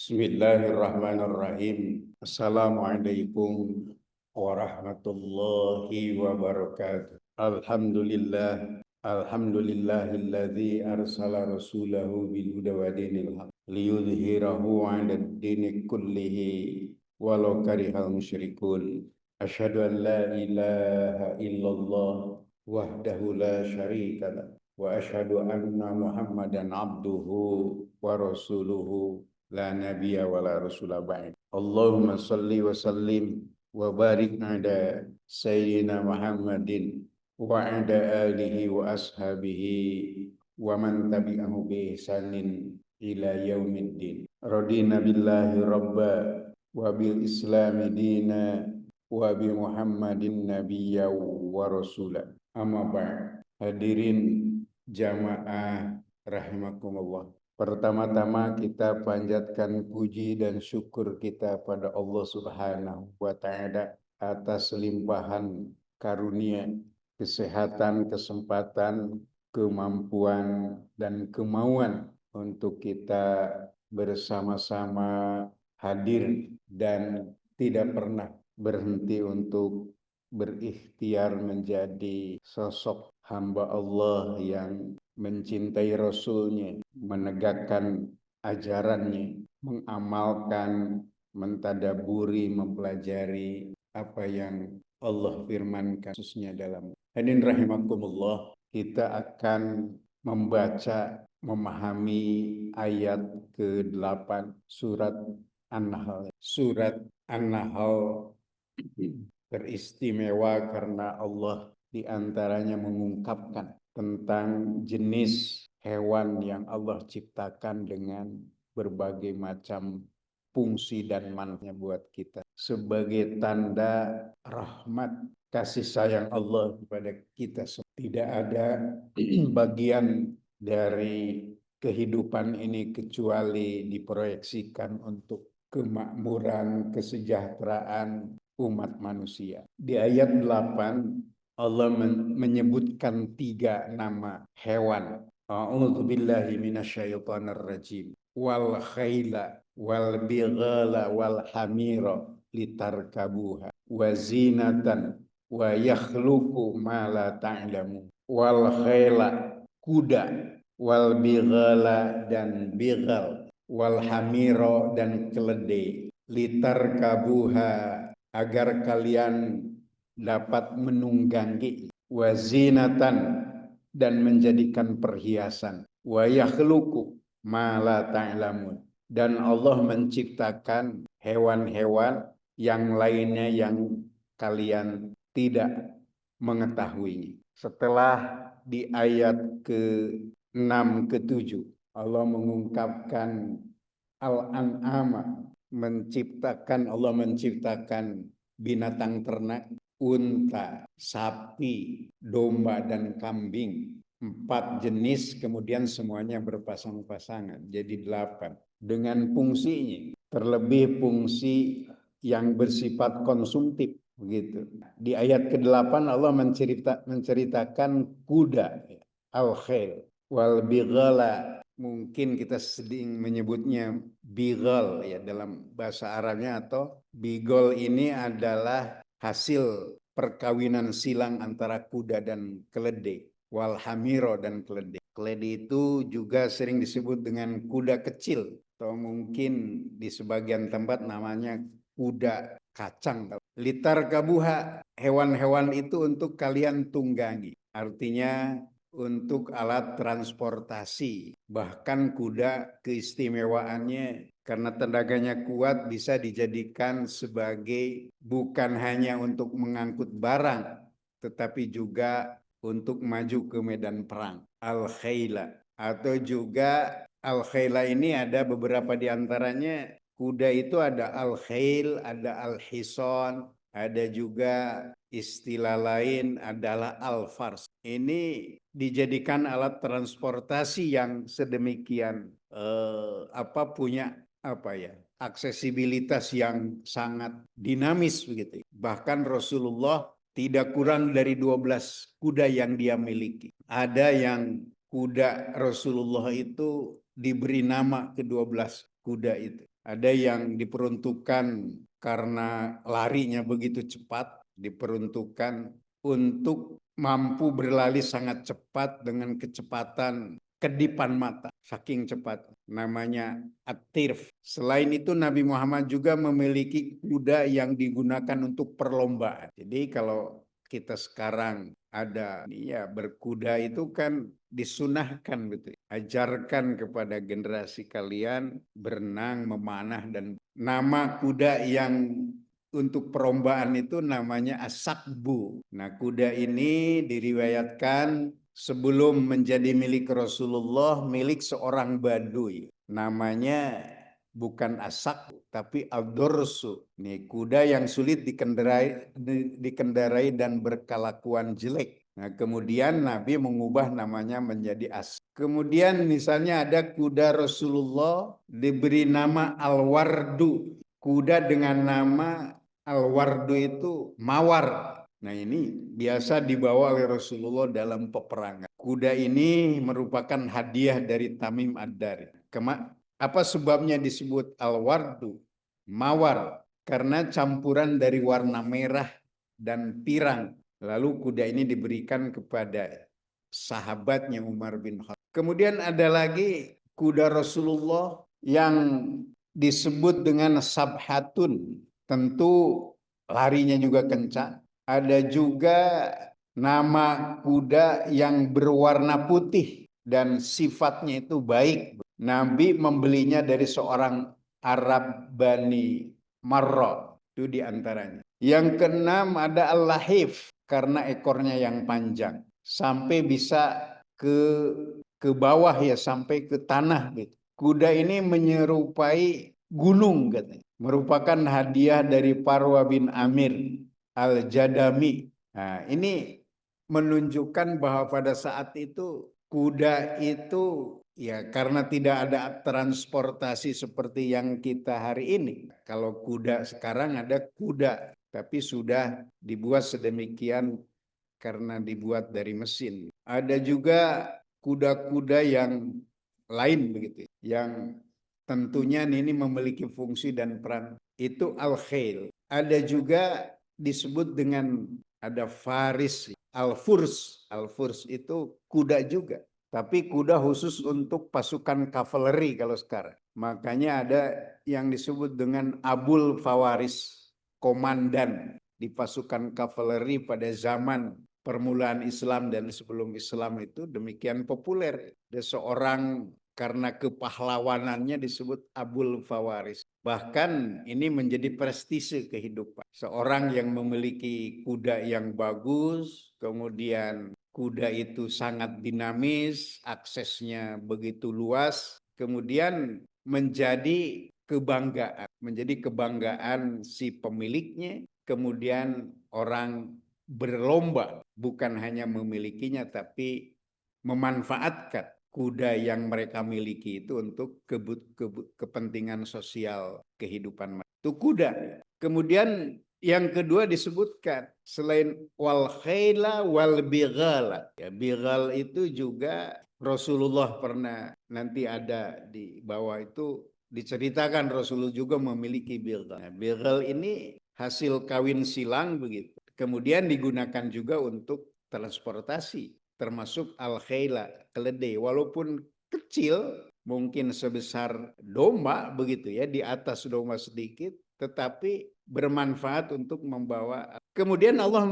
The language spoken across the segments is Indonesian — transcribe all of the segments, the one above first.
Bismillahirrahmanirrahim. Assalamualaikum warahmatullahi wabarakatuh. Alhamdulillah. Alhamdulillahilladzi arsala rasulahu bil huda wa dinil haq liyudhhirahu 'ala ad-dini kullihi walau karihal musyrikun. Asyhadu an la ilaha illallah wahdahu la syarika lah wa asyhadu anna Muhammadan abduhu wa rasuluhu la nabiyya wa la rasula ba'd. Allahumma salli wa sallim wa barik ala sayyidina Muhammadin wa ala alihi wa ashabihi wa man tabi'ahu bi ihsanin ila yaumiddin. Radina billahi rabba wa bil islami dina wa bi Muhammadin nabiyya wa rasula. Amma ba'd. Hadirin jamaah rahimakumullah. Pertama-tama kita panjatkan puji dan syukur kita pada Allah Subhanahu wa Ta'ala atas limpahan karunia, kesehatan, kesempatan, kemampuan, dan kemauan untuk kita bersama-sama hadir dan tidak pernah berhenti untuk berikhtiar menjadi sosok hamba Allah yang mencintai Rasulnya, menegakkan ajarannya, mengamalkan, mentadaburi, mempelajari apa yang Allah firmankan khususnya dalam. Hadirin rahimakumullah, kita akan membaca, memahami ayat ke-8 surat An-Nahl. Surat An-Nahl beristimewa karena Allah diantaranya mengungkapkan tentang jenis hewan yang Allah ciptakan dengan berbagai macam fungsi dan manfaatnya buat kita sebagai tanda rahmat kasih sayang Allah kepada kita. Tidak ada bagian dari kehidupan ini kecuali diproyeksikan untuk kemakmuran, kesejahteraan umat manusia. Di ayat 8 Allah menyebutkan 3 nama hewan. A'udzubillahi minasyaitonir rajim. Wal khaila wal bighala wal hamira litarkabuha wa zinatan wa yakhluqu ma la ta'lamu. Wal khaila kuda, wal bighala dan bighal, wal hamira dan keledai, litarkabuha agar kalian dapat menunggangi, wazinatan dan menjadikan perhiasan, wa yakhluqu ma la ta'lamun, dan Allah menciptakan hewan-hewan yang lainnya yang kalian tidak mengetahuinya. Setelah di ayat ke-6 ke-7 Allah mengungkapkan Al-An'am, Allah menciptakan binatang ternak, unta, sapi, domba, dan kambing. 4 jenis, kemudian semuanya berpasang-pasangan, jadi 8. Dengan fungsinya, terlebih fungsi yang bersifat konsumtif. Begitu. Di ayat ke-8 Allah menceritakan kuda, al-khail, wal bighala. Mungkin kita sering menyebutnya bighal ya dalam bahasa Arabnya, atau bigol ini adalah hasil perkawinan silang antara kuda dan keledai. Wal hamiro dan keledai. Keledai itu juga sering disebut dengan kuda kecil, atau mungkin di sebagian tempat namanya kuda kacang. Litar kabuha, hewan-hewan itu untuk kalian tunggangi. Artinya untuk alat transportasi. Bahkan kuda keistimewaannya karena tenaganya kuat bisa dijadikan sebagai bukan hanya untuk mengangkut barang, tetapi juga untuk maju ke medan perang. Al-khaila, atau juga al-khaila ini ada beberapa diantaranya. Kuda itu ada al-khail, ada al-hison, ada juga istilah lain adalah al-fars. Ini dijadikan alat transportasi yang sedemikian punya aksesibilitas yang sangat dinamis begitu. Bahkan Rasulullah tidak kurang dari 12 kuda yang dia miliki. Ada yang kuda Rasulullah itu diberi nama ke-12 kuda itu. Ada yang diperuntukkan karena larinya begitu cepat, diperuntukkan untuk mampu berlari sangat cepat dengan kecepatan kedipan mata, saking cepat. Namanya at-tirf. Selain itu Nabi Muhammad juga memiliki kuda yang digunakan untuk perlombaan. Jadi kalau kita sekarang ada ya berkuda itu kan disunahkan gitu. Ajarkan kepada generasi kalian berenang, memanah, dan nama kuda yang untuk perlombaan itu namanya asakbu. Nah, kuda ini diriwayatkan sebelum menjadi milik Rasulullah, milik seorang Baduy. Namanya bukan asak, tapi al-dorsu. Nih, kuda yang sulit dikendarai dan berkelakuan jelek. Nah, kemudian Nabi mengubah namanya menjadi as. Kemudian misalnya ada kuda Rasulullah diberi nama Al-Wardu. Kuda dengan nama Al-Wardu itu mawar. Nah, ini biasa dibawa oleh Rasulullah dalam peperangan. Kuda ini merupakan hadiah dari Tamim Ad-Dari. Apa sebabnya disebut Al-Wardu? Mawar. Karena campuran dari warna merah dan pirang. Lalu kuda ini diberikan kepada sahabatnya Umar bin Khattab. Kemudian ada lagi kuda Rasulullah yang disebut dengan sabhatun. Tentu larinya juga kencang. Ada juga nama kuda yang berwarna putih dan sifatnya itu baik. Nabi membelinya dari seorang Arab Bani Marra. Itu diantaranya. Yang keenam ada Al-Lahif karena ekornya yang panjang. Sampai bisa ke bawah ya, sampai ke tanah gitu. Kuda ini menyerupai gunung katanya. Merupakan hadiah dari Parwa bin Amir Al-Jadami. Nah, ini menunjukkan bahwa pada saat itu kuda itu ya karena tidak ada transportasi seperti yang kita hari ini. Kalau kuda sekarang ada kuda, tapi sudah dibuat sedemikian karena dibuat dari mesin. Ada juga kuda-kuda yang lain begitu, yang tentunya ini memiliki fungsi dan peran. Itu al-khail. Ada juga disebut dengan ada faris, al-furs. Al-furs itu kuda juga. Tapi kuda khusus untuk pasukan kavaleri kalau sekarang. Makanya ada yang disebut dengan abul fawaris, komandan di pasukan kavaleri pada zaman permulaan Islam dan sebelum Islam itu demikian populer. Ada seorang karena kepahlawanannya disebut Abul Fawaris. Bahkan ini menjadi prestise kehidupan. Seorang yang memiliki kuda yang bagus, kemudian kuda itu sangat dinamis, aksesnya begitu luas, kemudian menjadi kebanggaan si pemiliknya, kemudian orang berlomba bukan hanya memilikinya tapi memanfaatkan kuda yang mereka miliki itu untuk kepentingan sosial kehidupan mereka. Itu kuda. Kemudian yang kedua disebutkan selain wal khaila wal bighala. Ya, bighal itu juga Rasulullah pernah nanti ada di bawah itu diceritakan Rasulullah juga memiliki bighal. Nah, bighal ini hasil kawin silang begitu. Kemudian digunakan juga untuk transportasi termasuk al-khaila, keledai. Walaupun kecil, mungkin sebesar domba begitu ya, di atas domba sedikit, tetapi bermanfaat untuk membawa. Kemudian Allah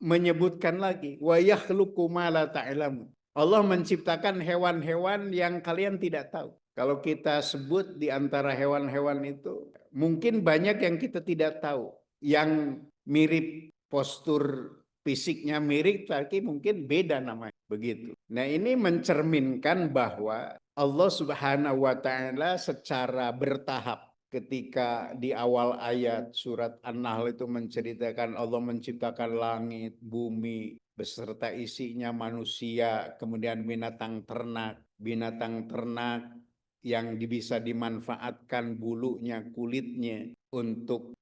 menyebutkan lagi, wa yakhluqu ma la ta'lamun. Allah menciptakan hewan-hewan yang kalian tidak tahu. Kalau kita sebut di antara hewan-hewan itu, mungkin banyak yang kita tidak tahu. Yang mirip postur fisiknya mirip, tapi mungkin beda namanya. Begitu. Nah, ini mencerminkan bahwa Allah Subhanahu wa Ta'ala secara bertahap ketika di awal ayat surat An-Nahl itu menceritakan Allah menciptakan langit, bumi, beserta isinya manusia, kemudian binatang ternak yang bisa dimanfaatkan bulunya, kulitnya untuk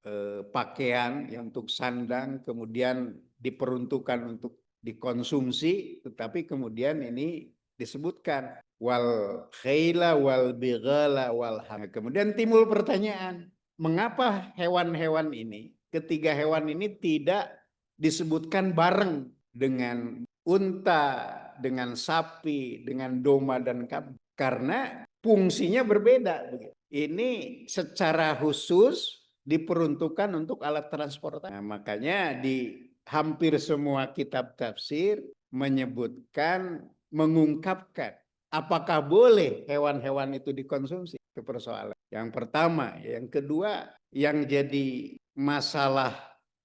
pakaian, untuk sandang, kemudian diperuntukkan untuk dikonsumsi, tetapi kemudian ini disebutkan wal khaila wal bighala wal ham. Kemudian timbul pertanyaan, mengapa hewan-hewan ini, ketiga hewan ini tidak disebutkan bareng dengan unta, dengan sapi, dengan domba dan kambing? Karena fungsinya berbeda. Ini secara khusus diperuntukkan untuk alat transportasi. Nah, makanya di hampir semua kitab tafsir menyebutkan, mengungkapkan apakah boleh hewan-hewan itu dikonsumsi. Itu persoalan. Yang pertama, yang kedua, yang jadi masalah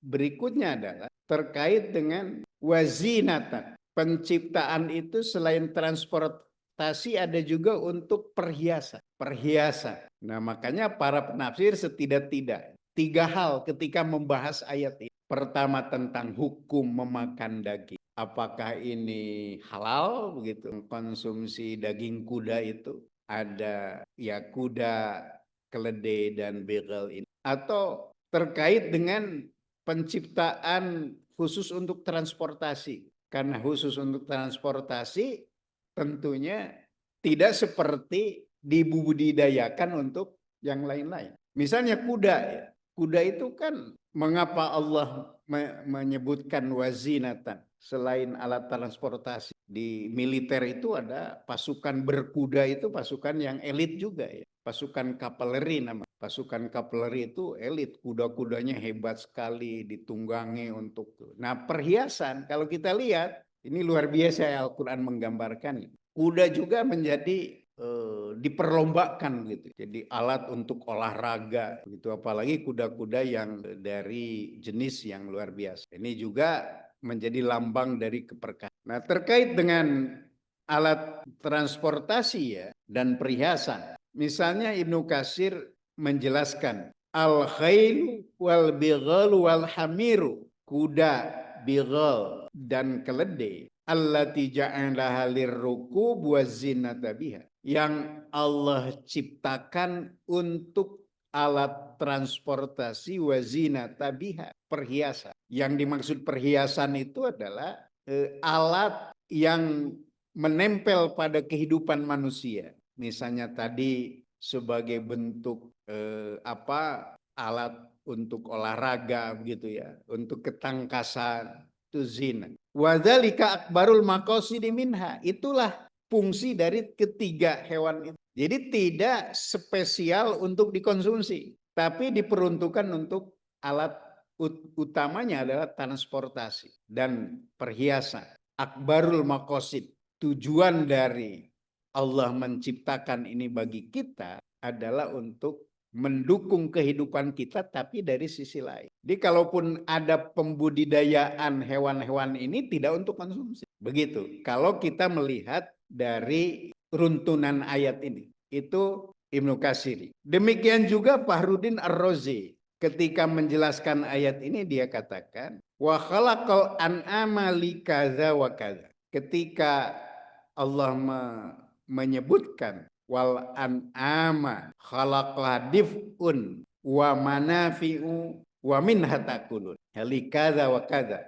berikutnya adalah terkait dengan wazinatan. Penciptaan itu selain transportasi ada juga untuk perhiasan. Perhiasan. Nah, makanya para penafsir setidak-tidak tiga hal ketika membahas ayat ini. Pertama tentang hukum memakan daging. Apakah ini halal begitu? Konsumsi daging kuda itu ada ya kuda, keledai dan begal ini. Atau terkait dengan penciptaan khusus untuk transportasi. Karena khusus untuk transportasi tentunya tidak seperti dibudidayakan untuk yang lain-lain. Misalnya kuda ya. Kuda itu kan mengapa Allah menyebutkan wazinatan selain alat transportasi. Di militer itu ada pasukan berkuda, itu pasukan yang elit juga ya. Pasukan kavaleri nama. Pasukan kavaleri itu elit, kuda-kudanya hebat sekali, ditunggangi untuk. Nah, perhiasan kalau kita lihat ini luar biasa ya, Al-Qur'an menggambarkan. Kuda juga menjadi diperlombakan gitu. Jadi alat untuk olahraga gitu, apalagi kuda-kuda yang dari jenis yang luar biasa. Ini juga menjadi lambang dari keberkahan. Nah, terkait dengan alat transportasi ya dan perhiasan. Misalnya Ibnu Katsir menjelaskan al-khail wal bighal wal hamiru, kuda, bighal dan keledai allati ja'alaha lirrukub wazinata biha, yang Allah ciptakan untuk alat transportasi wazinata biha, perhiasan. Yang dimaksud perhiasan itu adalah alat yang menempel pada kehidupan manusia. Misalnya tadi sebagai bentuk alat untuk olahraga begitu ya, untuk ketangkasan, itu zina. Wadzalika akbarul maqasidi minha, itulah fungsi dari ketiga hewan itu. Jadi tidak spesial untuk dikonsumsi, tapi diperuntukkan untuk alat utamanya adalah transportasi dan perhiasan. Akbarul maqasid, tujuan dari Allah menciptakan ini bagi kita adalah untuk mendukung kehidupan kita, tapi dari sisi lain. Jadi kalaupun ada pembudidayaan hewan-hewan ini tidak untuk konsumsi. Begitu. Kalau kita melihat dari runtunan ayat ini. Itu Ibnu Katsir. Demikian juga Fahrudin Ar-Razi. Ketika menjelaskan ayat ini dia katakan, wa khalaqal an'ama likadza wa kadza. Ketika Allah menyebutkan wal an'ama khalaqla dif'un wa manafi'u wa minha takulun, likadza wa kadza.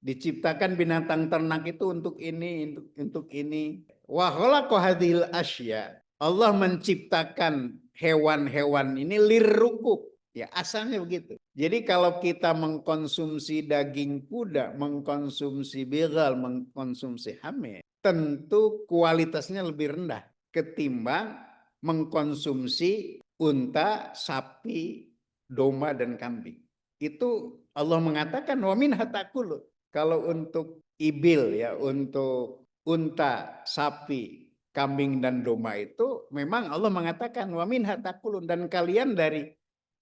Diciptakan binatang ternak itu untuk ini, untuk ini. Wa khalaqa hadhil asya. Allah menciptakan hewan-hewan ini lirrukub. Ya, asalnya begitu. Jadi kalau kita mengkonsumsi daging kuda, mengkonsumsi begal, mengkonsumsi hamir, tentu kualitasnya lebih rendah ketimbang mengkonsumsi unta, sapi, domba dan kambing. Itu Allah mengatakan wa min hatakul. Kalau untuk ibil ya, untuk unta, sapi, kambing dan domba itu memang Allah mengatakan wa min hatakulun, dan kalian dari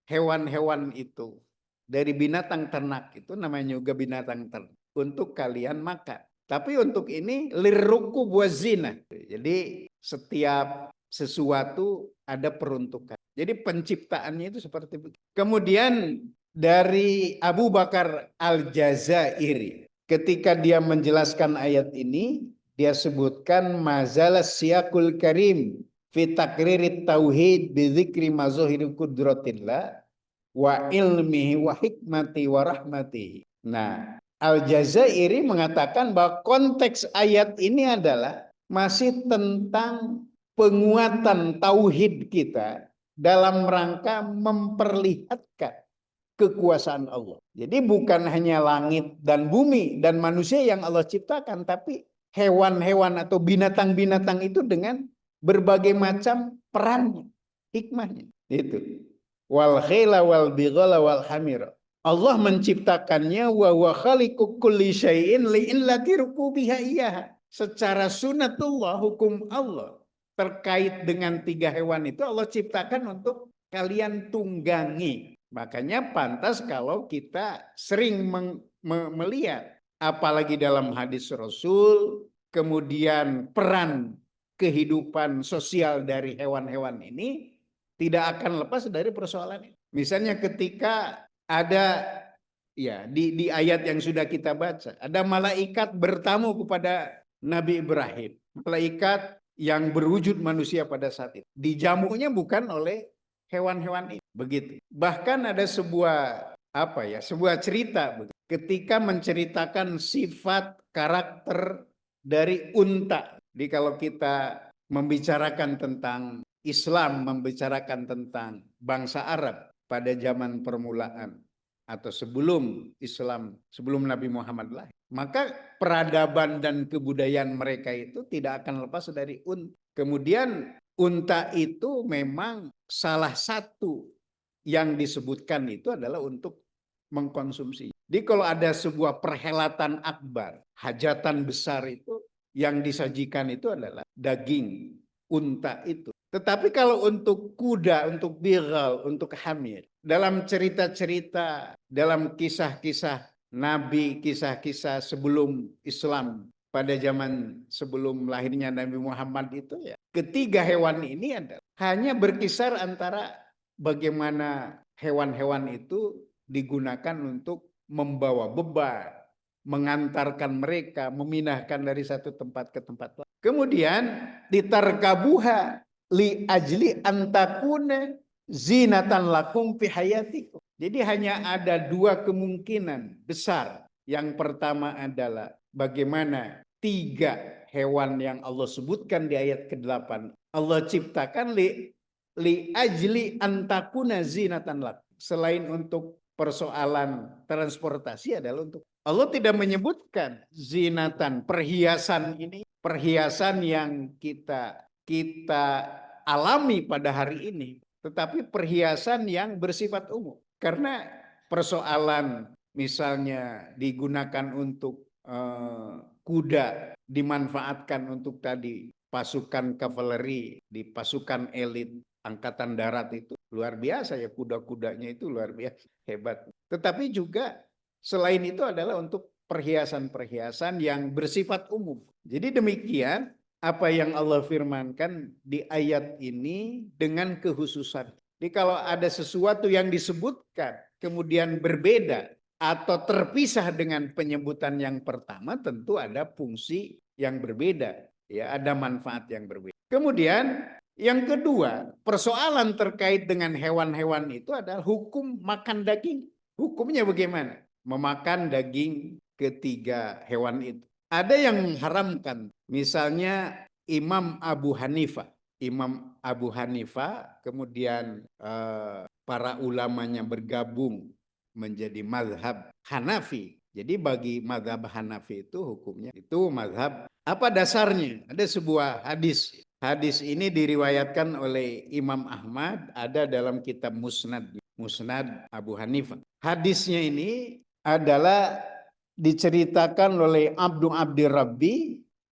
hewan-hewan itu, dari binatang ternak itu namanya juga binatang ternak untuk kalian makan. Tapi untuk ini lirruku wazina. Jadi setiap sesuatu ada peruntukan. Jadi penciptaannya itu seperti begitu. Kemudian dari Abu Bakar Al-Jazairi, ketika dia menjelaskan ayat ini, dia sebutkan mazalas siyakul karim fi takririt tauhid bi dzikri mazahiri qudratillah wa ilmihi wa hikmati wa rahmatihi. Nah, Al-Jazairi mengatakan bahwa konteks ayat ini adalah masih tentang penguatan tauhid kita dalam rangka memperlihatkan kekuasaan Allah. Jadi bukan hanya langit dan bumi dan manusia yang Allah ciptakan, tapi hewan-hewan atau binatang-binatang itu dengan berbagai macam perannya, hikmahnya. Itu. Wal khila wal bighala wal hamira. Allah menciptakannya wa huwa khaliqu kulli syai'in li illati rukubiha iyyaha. Secara sunatullah, hukum Allah terkait dengan 3 hewan itu Allah ciptakan untuk kalian tunggangi. Makanya pantas kalau kita sering melihat, apalagi dalam hadis Rasul, kemudian peran kehidupan sosial dari hewan-hewan ini tidak akan lepas dari persoalan ini. Misalnya ketika ada ya di ayat yang sudah kita baca, ada malaikat bertamu kepada Nabi Ibrahim, malaikat yang berwujud manusia pada saat itu. Dijamunya bukan oleh hewan-hewan ini, begitu. Bahkan ada sebuah sebuah cerita ketika menceritakan sifat karakter dari unta. Jadi kalau kita membicarakan tentang Islam, membicarakan tentang bangsa Arab pada zaman permulaan atau sebelum Islam, sebelum Nabi Muhammad lahir, maka peradaban dan kebudayaan mereka itu tidak akan lepas dari unta. Kemudian unta itu memang salah satu yang disebutkan itu adalah untuk mengkonsumsi. Jadi kalau ada sebuah perhelatan akbar, hajatan besar itu, yang disajikan itu adalah daging unta itu. Tetapi kalau untuk kuda, untuk bighal, untuk hamir, dalam cerita-cerita, dalam kisah-kisah Nabi, kisah-kisah sebelum Islam, pada zaman sebelum lahirnya Nabi Muhammad itu ya, ketiga hewan ini adalah hanya berkisar antara bagaimana hewan-hewan itu digunakan untuk membawa beban, mengantarkan mereka, memindahkan dari satu tempat ke tempat lain. Kemudian ditarkabuha li ajli antakuna zinatan lakum fi hayatikum. Jadi hanya ada 2 kemungkinan besar. Yang pertama adalah bagaimana 3 hewan yang Allah sebutkan di ayat ke-8 Allah ciptakan li ajli antakuna zinatan lakum. Selain untuk persoalan transportasi adalah untuk Allah tidak menyebutkan zinatan, perhiasan ini, perhiasan yang kita alami pada hari ini, tetapi perhiasan yang bersifat umum. Karena persoalan misalnya digunakan untuk kuda, dimanfaatkan untuk tadi pasukan kavaleri, di pasukan elit angkatan darat itu luar biasa ya, kuda-kudanya itu luar biasa hebat. Tetapi juga selain itu adalah untuk perhiasan-perhiasan yang bersifat umum. Jadi demikian apa yang Allah firmankan di ayat ini dengan kekhususan. Jadi kalau ada sesuatu yang disebutkan kemudian berbeda atau terpisah dengan penyebutan yang pertama, tentu ada fungsi yang berbeda, ya, ada manfaat yang berbeda. Kemudian yang kedua, persoalan terkait dengan hewan-hewan itu adalah hukum makan daging. Hukumnya bagaimana? Memakan daging ketiga hewan itu. Ada yang mengharamkan, misalnya Imam Abu Hanifah. Imam Abu Hanifah, kemudian para ulamanya bergabung menjadi mazhab Hanafi. Jadi bagi mazhab Hanafi itu hukumnya itu mazhab. Apa dasarnya? Ada sebuah hadis. Hadis ini diriwayatkan oleh Imam Ahmad, ada dalam kitab Musnad Abu Hanifah. Hadisnya ini adalah diceritakan oleh Abdi Rabbi,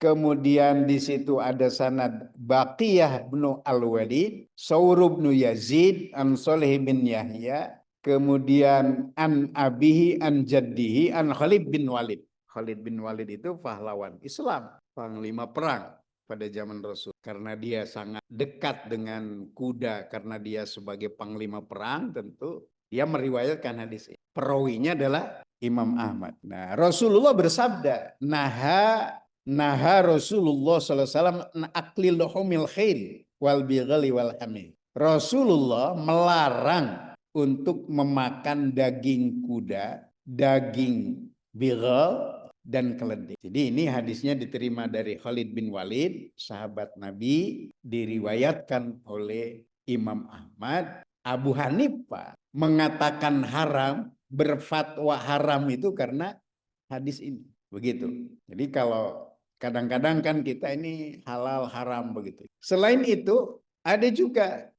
kemudian di situ ada sanad Baqiyah bin Al-Walid, Saur bin Yazid, an Salih bin Yahya, kemudian an abihi an jaddihi an Khalid bin Walid. Khalid bin Walid itu pahlawan Islam, panglima perang pada zaman Rasul, karena dia sangat dekat dengan kuda, karena dia sebagai panglima perang, tentu dia meriwayatkan hadis ini. Perawinya adalah Imam Ahmad. Nah, Rasulullah bersabda, naha Rasulullah sallallahu alaihi wasallam aklil luhumil khil wal bighali wal hamil. Rasulullah melarang untuk memakan daging kuda, daging bighal, dan keledai. Jadi ini hadisnya diterima dari Khalid bin Walid, sahabat Nabi, diriwayatkan oleh Imam Ahmad. Abu Hanifah mengatakan haram, berfatwa haram itu karena hadis ini. Begitu. Jadi kalau kadang-kadang kan kita ini halal haram begitu. Selain itu ada juga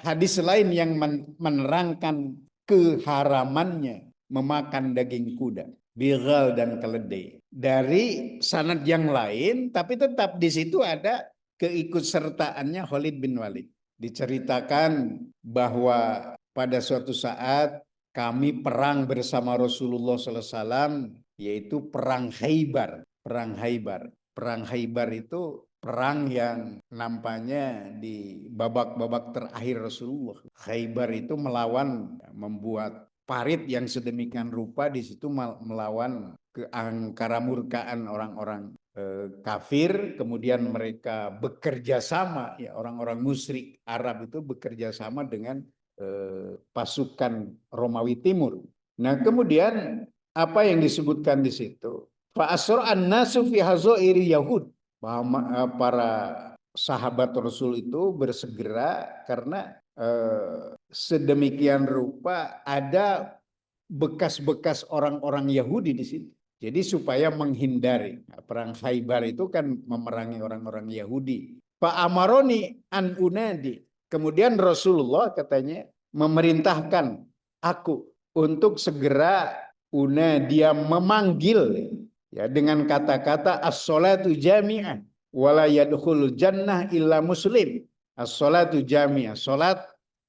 hadis lain yang menerangkan keharamannya memakan daging kuda, bigal dan keledai. Dari sanad yang lain, tapi tetap di situ ada keikutsertaannya Khalid bin Walid. Diceritakan bahwa pada suatu saat kami perang bersama Rasulullah SAW, yaitu perang Khaybar. Perang Khaybar. Perang Khaybar itu perang yang nampaknya di babak-babak terakhir Rasulullah. Khaybar itu melawan, membuat parit yang sedemikian rupa, di situ melawan keangkara murkaan orang-orang kafir. Kemudian mereka bekerja sama, ya, orang-orang musyrik Arab itu bekerja sama dengan pasukan Romawi Timur. Nah, kemudian apa yang disebutkan di situ? Fa asra'an nasu fi hazairi Yahud. Bahwa para sahabat Rasul itu bersegera karena sedemikian rupa ada bekas-bekas orang-orang Yahudi di situ. Jadi supaya menghindari perang Khaybar itu kan memerangi orang-orang Yahudi. Pak Amaroni an unadi. Kemudian Rasulullah katanya memerintahkan aku untuk segera dia memanggil, ya, dengan kata-kata as-salatu jami'ah wala yadkhulul jannah illa muslim. As-salatu jami'ah, salat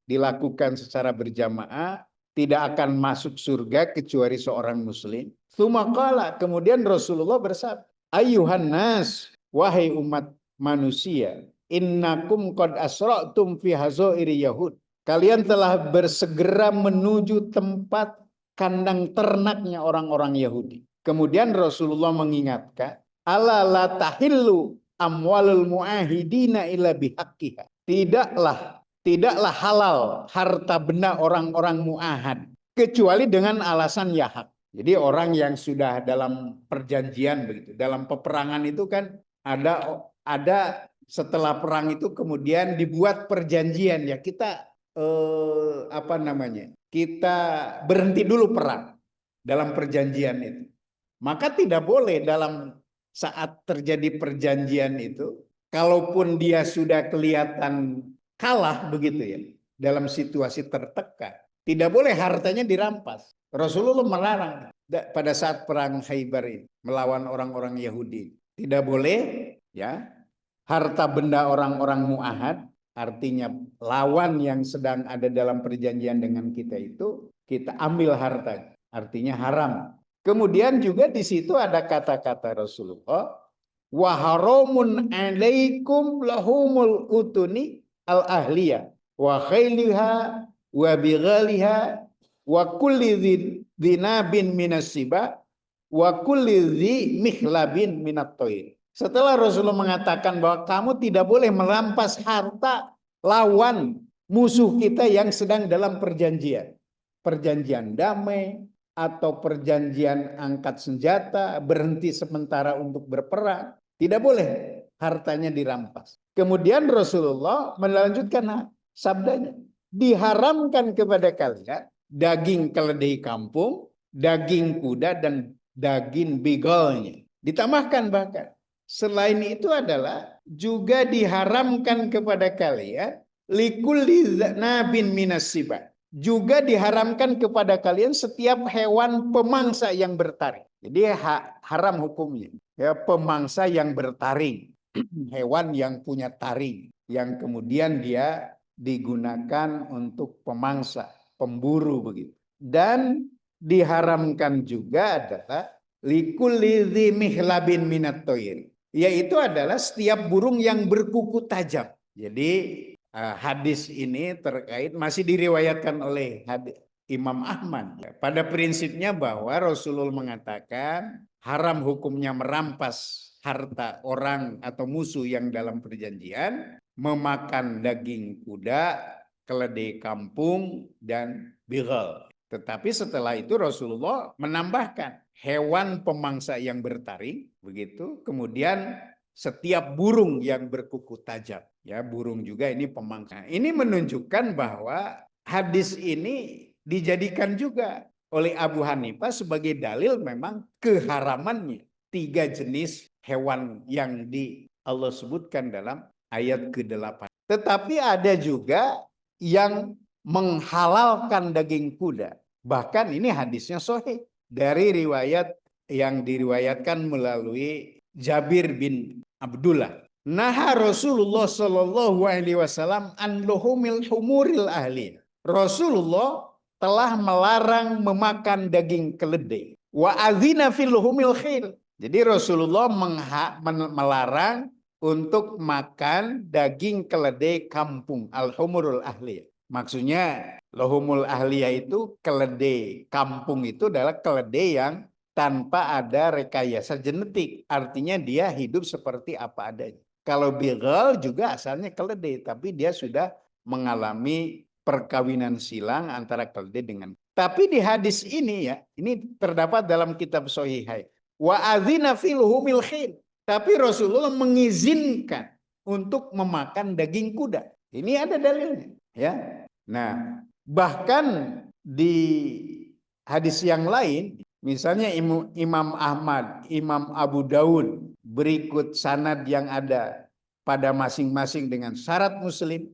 dilakukan secara berjamaah, tidak akan masuk surga kecuali seorang muslim. Tsumaqala, kemudian Rasulullah bersabda, ayyuhan nas, wahai umat manusia, innakum qad asra'tum fi hazairi yahud. Kalian telah bersegera menuju tempat kandang ternaknya orang-orang Yahudi. Kemudian Rasulullah mengingatkan, ala la tahillu amwalul muahidina illa bihaqqiha. Tidaklah halal harta benda orang-orang muahad kecuali dengan alasan ya hak. Jadi orang yang sudah dalam perjanjian begitu, dalam peperangan itu kan ada setelah perang itu kemudian dibuat perjanjian, ya, kita kita berhenti dulu perang dalam perjanjian itu. Maka tidak boleh dalam saat terjadi perjanjian itu, kalaupun dia sudah kelihatan kalah begitu, ya, dalam situasi tertekan, tidak boleh hartanya dirampas. Rasulullah melarang pada saat perang Khaybar ini melawan orang-orang Yahudi. Tidak boleh, ya, harta benda orang-orang muahad, artinya lawan yang sedang ada dalam perjanjian dengan kita itu, kita ambil hartanya, artinya haram. Kemudian juga di situ ada kata-kata Rasulullah, wa haramun alaikum lahumul utuni al ahliyah wa khailiha wa bighaliha wa kulli dhinabin minasiba wa kulli dhi mikhlabin minat toir. Setelah Rasulullah mengatakan bahwa kamu tidak boleh merampas harta lawan musuh kita yang sedang dalam perjanjian. Perjanjian damai atau perjanjian angkat senjata, berhenti sementara untuk berperang. Tidak boleh hartanya dirampas. Kemudian Rasulullah melanjutkan sabdanya. Diharamkan kepada kalian daging keledai kampung, daging kuda, dan daging begalnya. Ditambahkan bahkan, selain itu adalah juga diharamkan kepada kalian likulli nabin minas sibat. Juga diharamkan kepada kalian setiap hewan pemangsa yang bertaring. Jadi haram hukumnya. Ya, pemangsa yang bertaring, hewan yang punya taring, yang kemudian dia digunakan untuk pemangsa, pemburu begitu. Dan diharamkan juga adalah likulli dzi mihlabin minat toir, yaitu adalah setiap burung yang berkuku tajam. Jadi hadis ini terkait masih diriwayatkan oleh Imam Ahmad. Pada prinsipnya bahwa Rasulullah mengatakan haram hukumnya merampas harta orang atau musuh yang dalam perjanjian, memakan daging kuda, keledai kampung, dan bighal. Tetapi setelah itu Rasulullah menambahkan hewan pemangsa yang bertaring, begitu. Kemudian setiap burung yang berkuku tajam, ya burung juga ini pemangsa. Ini menunjukkan bahwa hadis ini dijadikan juga oleh Abu Hanifah sebagai dalil memang keharamannya 3 jenis hewan yang Allah sebutkan dalam ayat ke-8. Tetapi ada juga yang menghalalkan daging kuda. Bahkan ini hadisnya sahih dari riwayat yang diriwayatkan melalui Jabir bin Abdullah. Nah Rasulullah Shallallahu Alaihi Wasallam an luhumil humuril ahli. Rasulullah telah melarang memakan daging keledai. Wa adzina fil luhumil khil. Jadi Rasulullah melarang untuk makan daging keledai kampung al-humurul ahli. Maksudnya lohumul ahliyah itu keledai kampung itu adalah keledai yang tanpa ada rekayasa genetik. Artinya dia hidup seperti apa adanya. Kalau begal juga asalnya keledai, tapi dia sudah mengalami perkawinan silang antara keledai dengan. Tapi di hadis ini ya, ini terdapat dalam kitab Sahihai. Wa adzina fil humil khil. Tapi Rasulullah mengizinkan untuk memakan daging kuda. Ini ada dalilnya, ya. Nah, bahkan di hadis yang lain, misalnya Imam Ahmad, Imam Abu Daud, berikut sanad yang ada pada masing-masing dengan syarat Muslim,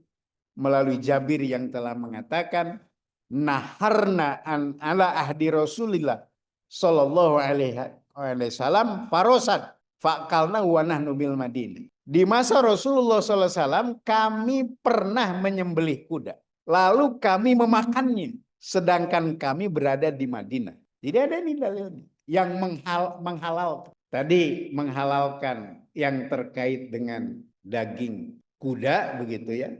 melalui Jabir yang telah mengatakan, naharna an ala ahdi Rasulillah sallallahu alaihi wasallam farosan fakalna wa nahnu bil Madinah. Di masa Rasulullah SAW kami pernah menyembelih kuda. Lalu kami memakannya. Sedangkan kami berada di Madinah. Jadi ada nih dalilnya. Yang menghalalkan. Tadi menghalalkan yang terkait dengan daging kuda begitu ya.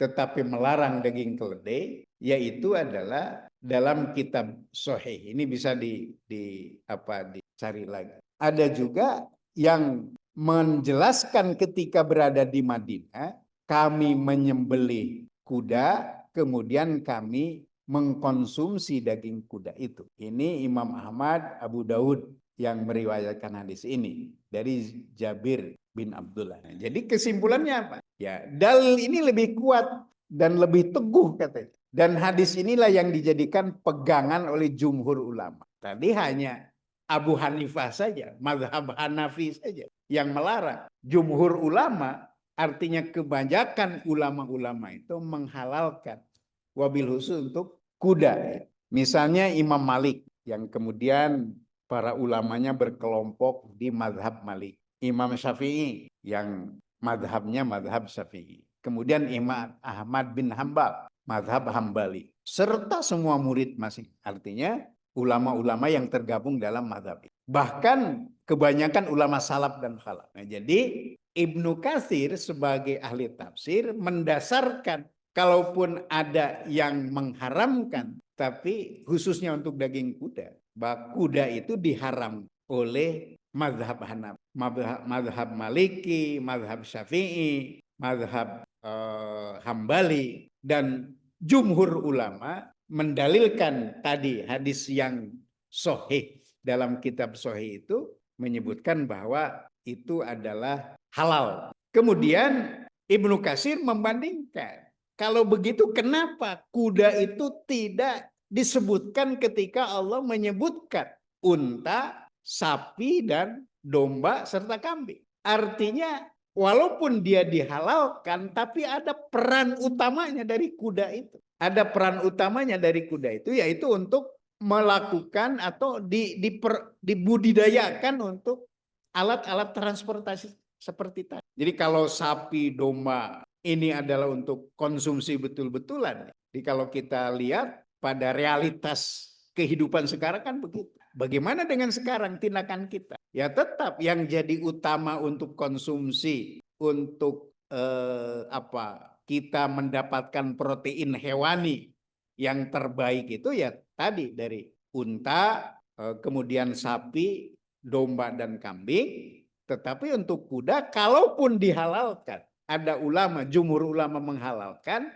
Tetapi melarang daging keledai. Yaitu adalah dalam kitab Sahih. Ini bisa dicari lagi. Ada juga yang menjelaskan ketika berada di Madinah, kami menyembelih kuda, kemudian kami mengkonsumsi daging kuda itu. Ini Imam Ahmad, Abu Daud yang meriwayatkan hadis ini dari Jabir bin Abdullah. Jadi kesimpulannya apa? Ya, dalil ini lebih kuat dan lebih teguh katanya. Dan hadis inilah yang dijadikan pegangan oleh jumhur ulama. Tadi hanya Abu Hanifah saja, mazhab Hanafi saja yang melarang. Jumhur ulama, artinya kebanyakan ulama-ulama itu menghalalkan wabil khusus untuk kuda. Misalnya Imam Malik yang kemudian para ulamanya berkelompok di mazhab Malik. Imam Syafi'i yang mazhabnya mazhab Syafi'i. Kemudian Imam Ahmad bin Hambal, mazhab Hambali. Serta semua murid masing. Artinya ulama-ulama yang tergabung dalam mazhab. Bahkan kebanyakan ulama salaf dan khalaf. Nah, jadi Ibnu Katsir sebagai ahli tafsir mendasarkan kalaupun ada yang mengharamkan, tapi khususnya untuk daging kuda, bahwa kuda itu diharam oleh mazhab Hanafi, mazhab Maliki, mazhab Syafi'i, mazhab Hambali, dan jumhur ulama mendalilkan tadi hadis yang sahih dalam kitab sahih itu menyebutkan bahwa itu adalah halal. Kemudian Ibnu Katsir membandingkan, kalau begitu kenapa kuda itu tidak disebutkan ketika Allah menyebutkan unta, sapi, dan domba serta kambing. Artinya walaupun dia dihalalkan, tapi ada peran utamanya dari kuda itu. Ada peran utamanya dari kuda itu, yaitu untuk melakukan atau dibudidayakan untuk alat-alat transportasi seperti tadi. Jadi kalau sapi, domba ini adalah untuk konsumsi betul-betulan. Jadi kalau kita lihat pada realitas kehidupan sekarang kan begitu. Bagaimana dengan sekarang tindakan kita? Ya tetap yang jadi utama untuk konsumsi, untuk kita mendapatkan protein hewani yang terbaik itu ya tadi dari unta, kemudian sapi, domba, dan kambing. Tetapi untuk kuda, kalaupun dihalalkan, ada ulama, jumhur ulama menghalalkan,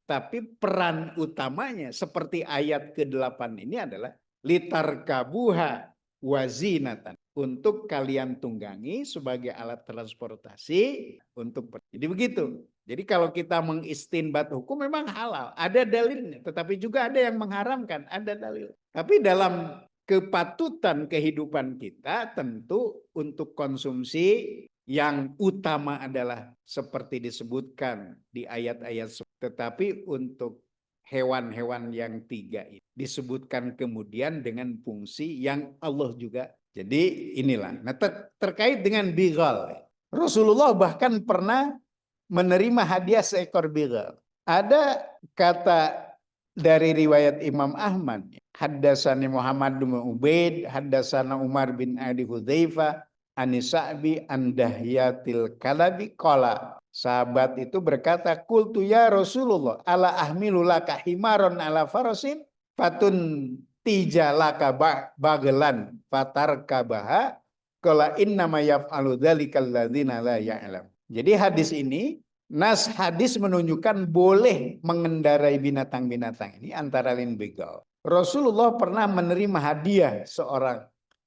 tapi peran utamanya seperti ayat ke-8 ini adalah litarkabuha wazinatan, untuk kalian tunggangi sebagai alat transportasi untuk jadi begitu. Jadi kalau kita mengistinbat hukum memang halal, ada dalilnya, tetapi juga ada yang mengharamkan, ada dalil. Tapi dalam kepatutan kehidupan kita tentu untuk konsumsi yang utama adalah seperti disebutkan di ayat-ayat, tetapi untuk hewan-hewan yang 3 ini disebutkan kemudian dengan fungsi yang Allah juga. Jadi inilah. Nah, terkait dengan bigal, Rasulullah bahkan pernah menerima hadiah seekor bigal. Ada kata dari riwayat Imam Ahmad, haddatsani Muhammad bin Ubaid, haddatsana Umar bin Abi Hudzaifah, Anisa'bi andahyatil kalabi qala. Sahabat itu berkata, "Qultu ya Rasulullah, ala ahmilu laka himaron ala farasin fatun tijalaka bagelan fatarkabaha qala innama yaf'alu dzalikal ladzina la ya'lam." Jadi hadis ini, nas hadis menunjukkan boleh mengendarai binatang-binatang ini antara lain begal. Rasulullah pernah menerima hadiah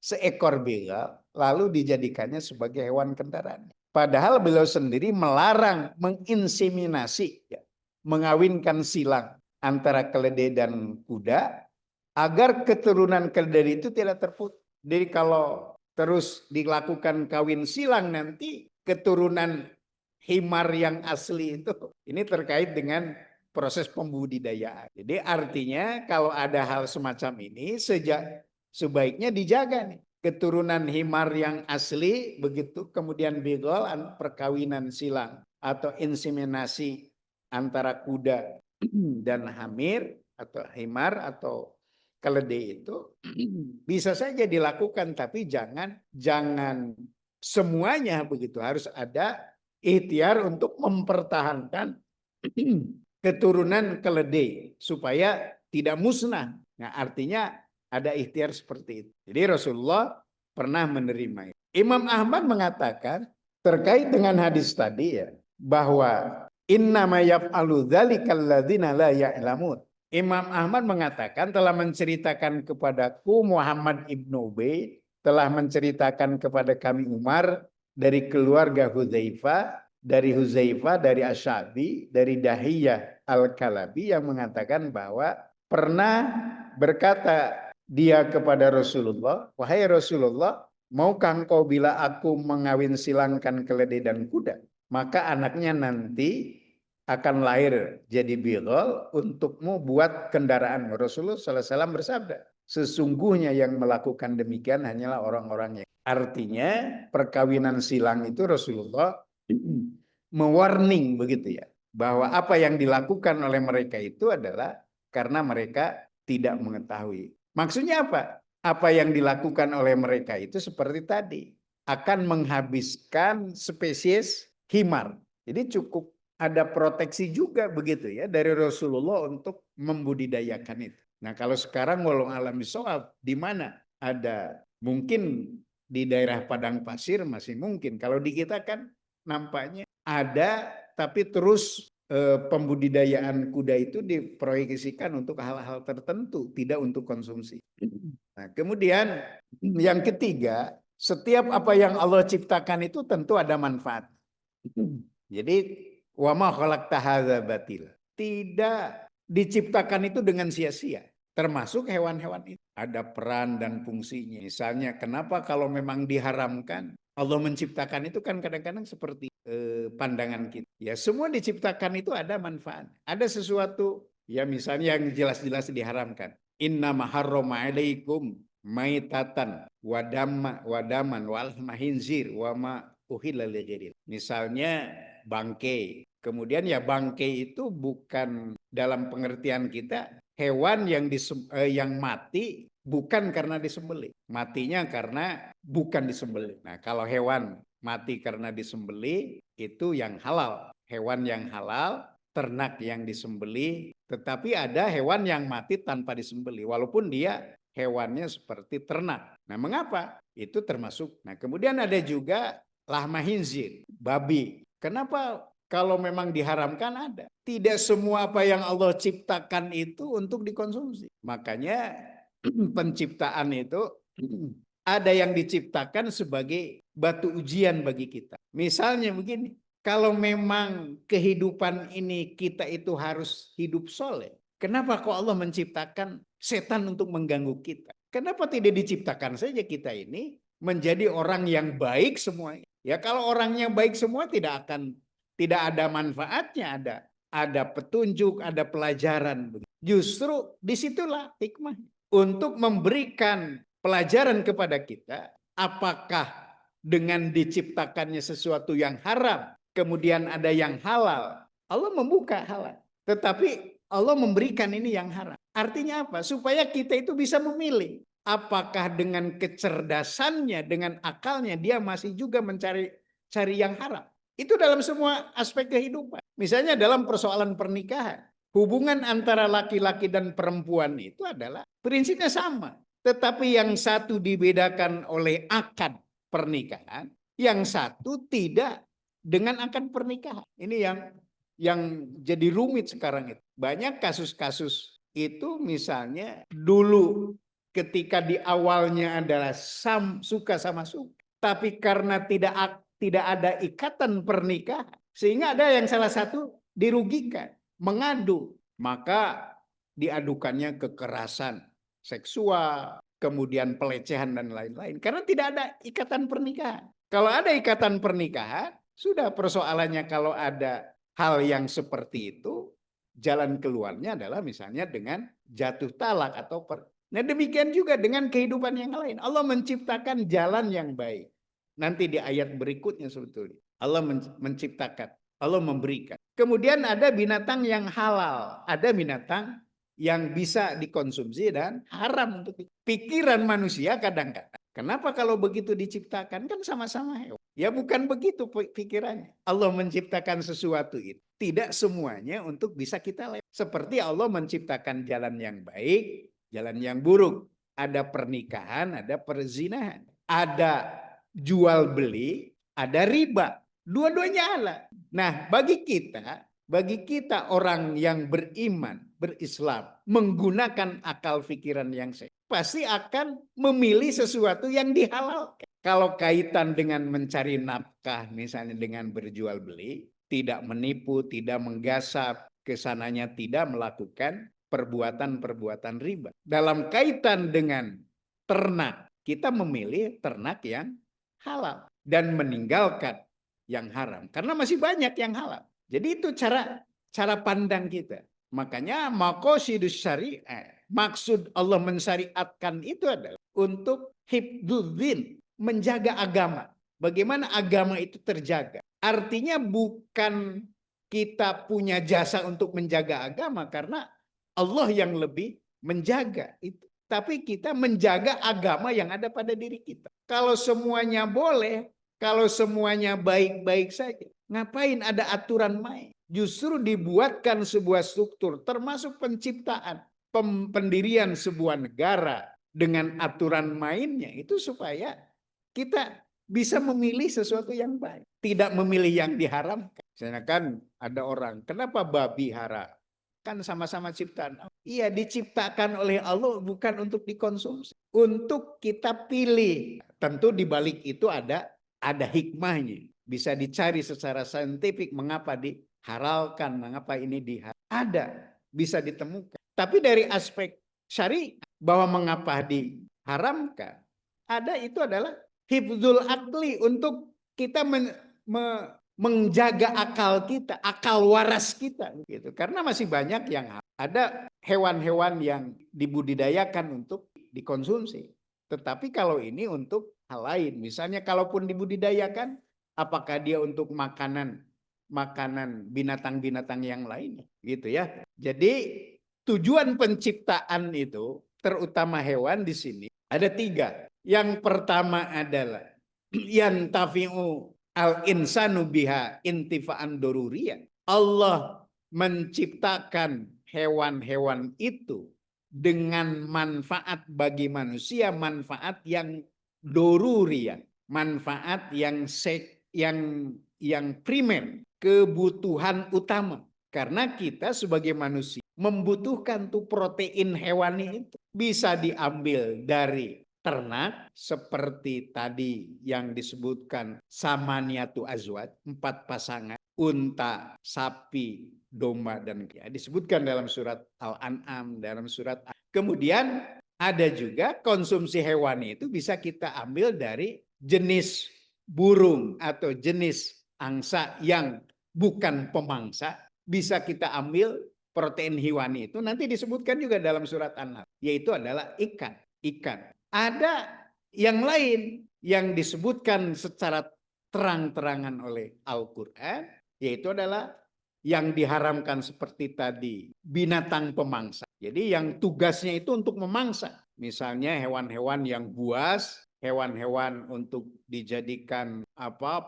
seekor begal, lalu dijadikannya sebagai hewan kendaraan. Padahal beliau sendiri melarang menginseminasi, ya, mengawinkan silang antara keledai dan kuda, agar keturunan keledai itu tidak terputus. Jadi kalau terus dilakukan kawin silang, nanti keturunan himar yang asli itu, ini terkait dengan proses pembudidayaan. Jadi artinya kalau ada hal semacam ini, sebaiknya dijaga nih. Keturunan himar yang asli, begitu kemudian begal, perkawinan silang atau inseminasi antara kuda dan hamir atau himar atau keledai itu bisa saja dilakukan, tapi jangan semuanya begitu. Harus ada ikhtiar untuk mempertahankan keturunan keledai supaya tidak musnah. Nah, artinya ada ikhtiar seperti itu. Jadi Rasulullah pernah menerima itu. Imam Ahmad mengatakan terkait dengan hadis tadi, ya, bahwa innama yaf'alu dzalikal ladzina la ya'lamun. Imam Ahmad mengatakan telah menceritakan kepadaku Muhammad ibnu Ubaid, telah menceritakan kepada kami Umar dari keluarga Hudzaifah, dari Asy-Sya'bi, dari Dahiyah Al-Kalabi, yang mengatakan bahwa pernah berkata dia kepada Rasulullah, "Wahai Rasulullah, maukah engkau bila aku mengawin silangkan keledai dan kuda, maka anaknya nanti akan lahir jadi bigal untukmu buat kendaraan." Rasulullah SAW bersabda, "Sesungguhnya yang melakukan demikian hanyalah orang-orang yang..." Artinya perkawinan silang itu Rasulullah mewarning begitu, ya, bahwa apa yang dilakukan oleh mereka itu adalah karena mereka tidak mengetahui. Maksudnya apa? Apa yang dilakukan oleh mereka itu seperti tadi, akan menghabiskan spesies himar. Jadi cukup ada proteksi juga begitu, ya, dari Rasulullah untuk membudidayakan itu. Nah, kalau sekarang walau alam bisawab, di mana ada, mungkin di daerah padang pasir masih mungkin. Kalau di kita kan nampaknya ada, tapi terus pembudidayaan kuda itu diproyeksikan untuk hal-hal tertentu, tidak untuk konsumsi. Nah, kemudian yang ketiga, setiap apa yang Allah ciptakan itu tentu ada manfaat. Jadi wa ma khalaqta hadza batil. Tidak diciptakan itu dengan sia-sia. Termasuk hewan-hewan itu ada peran dan fungsinya. Misalnya kenapa kalau memang diharamkan, Allah menciptakan itu kan kadang-kadang seperti pandangan kita. Ya, semua diciptakan itu ada manfaat. Ada sesuatu, ya, misalnya yang jelas-jelas diharamkan. Inna maharrama alaikum maitatan wadaman wal mahinzir wa ma uhilla lighairil. Misalnya bangkai. Kemudian ya bangkai itu bukan dalam pengertian kita hewan yang mati bukan karena disembelih. Matinya karena bukan disembelih. Nah, kalau hewan mati karena disembelih itu yang halal. Hewan yang halal, ternak yang disembelih. Tetapi ada hewan yang mati tanpa disembelih, walaupun dia hewannya seperti ternak. Nah, mengapa? Itu termasuk. Nah, kemudian ada juga lahma khinzir, babi. Kenapa Kalau memang diharamkan ada. Tidak semua apa yang Allah ciptakan itu untuk dikonsumsi. Makanya penciptaan itu ada yang diciptakan sebagai batu ujian bagi kita. Misalnya begini, kalau memang kehidupan ini kita itu harus hidup soleh, kenapa kok Allah menciptakan setan untuk mengganggu kita? Kenapa tidak diciptakan saja kita ini menjadi orang yang baik semuanya? Ya kalau orangnya baik semua tidak ada manfaatnya, ada petunjuk, ada pelajaran. Justru disitulah hikmah untuk memberikan pelajaran kepada kita, apakah dengan diciptakannya sesuatu yang haram, kemudian ada yang halal. Allah membuka halal, tetapi Allah memberikan ini yang haram. Artinya apa? Supaya kita itu bisa memilih. Apakah dengan kecerdasannya, dengan akalnya, dia masih juga mencari yang haram. Itu dalam semua aspek kehidupan. Misalnya dalam persoalan pernikahan. Hubungan antara laki-laki dan perempuan itu adalah prinsipnya sama. Tetapi yang satu dibedakan oleh akad pernikahan, yang satu tidak dengan akad pernikahan. Ini yang jadi rumit sekarang itu. Banyak kasus-kasus itu misalnya dulu ketika di awalnya adalah suka sama suka, tapi karena tidak ada ikatan pernikahan, sehingga ada yang salah satu dirugikan, mengadu, maka diadukannya kekerasan seksual, kemudian pelecehan dan lain-lain, karena tidak ada ikatan pernikahan. Kalau ada ikatan pernikahan, sudah persoalannya. Kalau ada hal yang seperti itu, jalan keluarnya adalah misalnya dengan jatuh talak atau Nah demikian juga dengan kehidupan yang lain. Allah menciptakan jalan yang baik. Nanti di ayat berikutnya sebetulnya Allah menciptakan, Allah memberikan. Kemudian ada binatang yang halal, ada binatang yang bisa dikonsumsi dan haram untuk pikiran manusia kadang-kadang. Kenapa kalau begitu diciptakan? Kan sama-sama hewan. Ya bukan begitu pikirannya. Allah menciptakan sesuatu itu tidak semuanya untuk bisa kita lewat. Seperti Allah menciptakan jalan yang baik, jalan yang buruk. Ada pernikahan, ada perzinahan. Ada jual beli, ada riba. Dua-duanya halal. Nah, bagi kita orang yang beriman, berislam, menggunakan akal pikiran yang sehat, pasti akan memilih sesuatu yang dihalalkan. Kalau kaitan dengan mencari nafkah, misalnya dengan berjual beli, tidak menipu, tidak menggasap, kesananya tidak melakukan perbuatan-perbuatan riba. Dalam kaitan dengan ternak, kita memilih ternak yang halal dan meninggalkan yang haram karena masih banyak yang halal. Jadi itu cara pandang kita. Makanya maqasidus syariah, maksud Allah mensyariatkan itu adalah untuk hifdzuddin, menjaga agama. Bagaimana agama itu terjaga? Artinya bukan kita punya jasa untuk menjaga agama karena Allah yang lebih menjaga itu. Tapi kita menjaga agama yang ada pada diri kita. Kalau semuanya boleh, kalau semuanya baik-baik saja, ngapain ada aturan main? Justru dibuatkan sebuah struktur, termasuk penciptaan, pendirian sebuah negara dengan aturan mainnya, itu supaya kita bisa memilih sesuatu yang baik. Tidak memilih yang diharamkan. Misalnya kan ada orang, kenapa babi haram? Kan sama-sama ciptaan. Iya, diciptakan oleh Allah bukan untuk dikonsumsi. Untuk kita pilih. Tentu di balik itu ada hikmahnya. Bisa dicari secara saintifik mengapa dihalalkan, mengapa ini diharamkan. Ada, bisa ditemukan. Tapi dari aspek syariah bahwa mengapa diharamkan, ada itu adalah hifdzul akli, untuk kita menjaga akal kita, akal waras kita gitu. Karena masih banyak yang ada hewan-hewan yang dibudidayakan untuk dikonsumsi. Tetapi kalau ini untuk hal lain, misalnya kalaupun dibudidayakan, apakah dia untuk makanan binatang-binatang yang lainnya gitu ya. Jadi tujuan penciptaan itu terutama hewan di sini ada 3. Yang pertama adalah yantafi'u al-insanu biha intifa'an doruriyah. Allah menciptakan hewan-hewan itu dengan manfaat bagi manusia, manfaat yang doruriyah, manfaat yang primer. kebutuhan utama. Karena kita sebagai manusia membutuhkan tuh protein hewani itu. Bisa diambil dari ternak seperti tadi yang disebutkan samaniyatu azwaj, 4 pasangan, unta, sapi, domba, dan disebutkan dalam surat Al-An'am, dalam surat. Kemudian ada juga konsumsi hewani itu bisa kita ambil dari jenis burung atau jenis angsa yang bukan pemangsa, bisa kita ambil protein hewani itu nanti disebutkan juga dalam surat An-Nahl, yaitu adalah ikan. Ada yang lain yang disebutkan secara terang-terangan oleh Al-Quran, yaitu adalah yang diharamkan seperti tadi, binatang pemangsa. Jadi yang tugasnya itu untuk memangsa. Misalnya hewan-hewan yang buas, hewan-hewan untuk dijadikan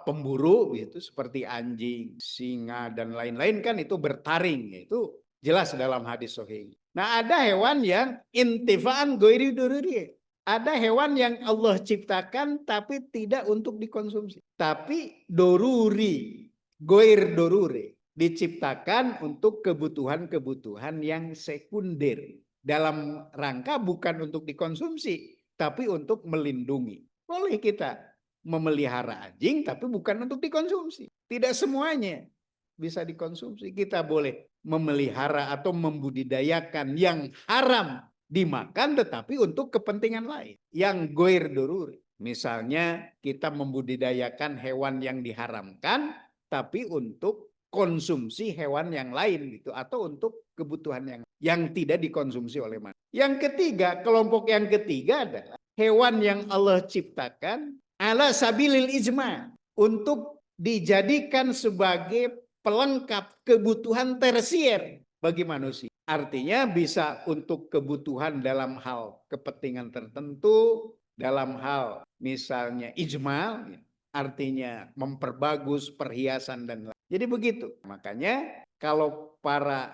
pemburu gitu, seperti anjing, singa, dan lain-lain kan itu bertaring. Itu jelas dalam hadis sahih. Nah, ada hewan yang intifaan goiri dururi. Ada hewan yang Allah ciptakan tapi tidak untuk dikonsumsi. Tapi doruri, goir doruri, diciptakan untuk kebutuhan-kebutuhan yang sekunder. Dalam rangka bukan untuk dikonsumsi, tapi untuk melindungi. Boleh kita memelihara anjing tapi bukan untuk dikonsumsi. Tidak semuanya bisa dikonsumsi. Kita boleh memelihara atau membudidayakan yang haram dimakan tetapi untuk kepentingan lain yang goir doruri. Misalnya kita membudidayakan hewan yang diharamkan tapi untuk konsumsi hewan yang lain gitu, atau untuk kebutuhan yang tidak dikonsumsi oleh manusia. Yang ketiga, kelompok yang ketiga adalah hewan yang Allah ciptakan ala sabilil ijma, untuk dijadikan sebagai pelengkap kebutuhan tersier bagi manusia. Artinya bisa untuk kebutuhan dalam hal kepentingan tertentu, dalam hal misalnya ijmal, artinya memperbagus perhiasan dan lain. Jadi begitu. Makanya kalau para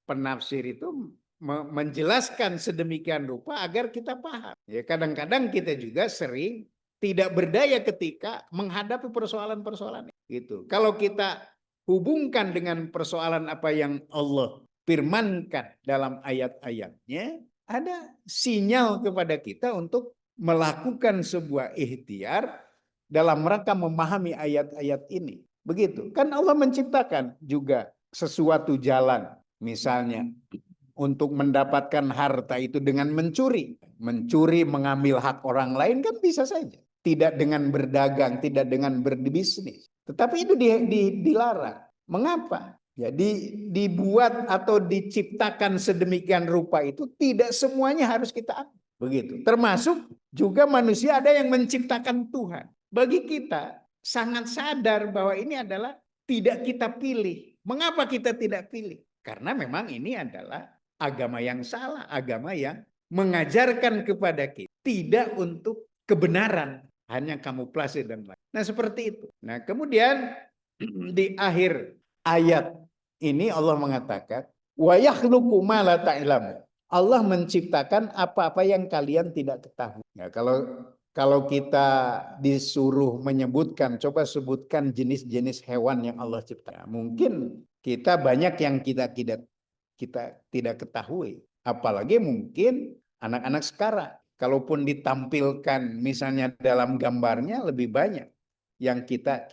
penafsir itu menjelaskan sedemikian rupa agar kita paham. Ya, kadang-kadang kita juga sering tidak berdaya ketika menghadapi persoalan-persoalan itu. Kalau kita hubungkan dengan persoalan apa yang Allah firmankan dalam ayat-ayatnya, ada sinyal kepada kita untuk melakukan sebuah ikhtiar dalam rangka memahami ayat-ayat ini. Begitu. Kan Allah menciptakan juga sesuatu jalan. Misalnya untuk mendapatkan harta itu dengan mencuri. Mencuri, mengambil hak orang lain kan bisa saja. Tidak dengan berdagang, tidak dengan berbisnis. Tetapi itu dilarang. Mengapa? Jadi dibuat atau diciptakan sedemikian rupa itu tidak semuanya harus kita ambil. Begitu. Termasuk juga manusia ada yang menciptakan Tuhan. Bagi kita sangat sadar bahwa ini adalah tidak kita pilih. Mengapa kita tidak pilih? Karena memang ini adalah agama yang salah, agama yang mengajarkan kepada kita tidak untuk kebenaran, hanya kamuflase dan lain. Nah, seperti itu. Nah, kemudian di akhir ayat ini Allah mengatakan, wa yakhluqu ma la ta'lamu. Allah menciptakan apa-apa yang kalian tidak ketahui. Ya, kalau kita disuruh menyebutkan, coba sebutkan jenis-jenis hewan yang Allah ciptakan. Mungkin kita banyak yang kita tidak ketahui. Apalagi mungkin anak-anak sekarang. Kalaupun ditampilkan misalnya dalam gambarnya lebih banyak yang kita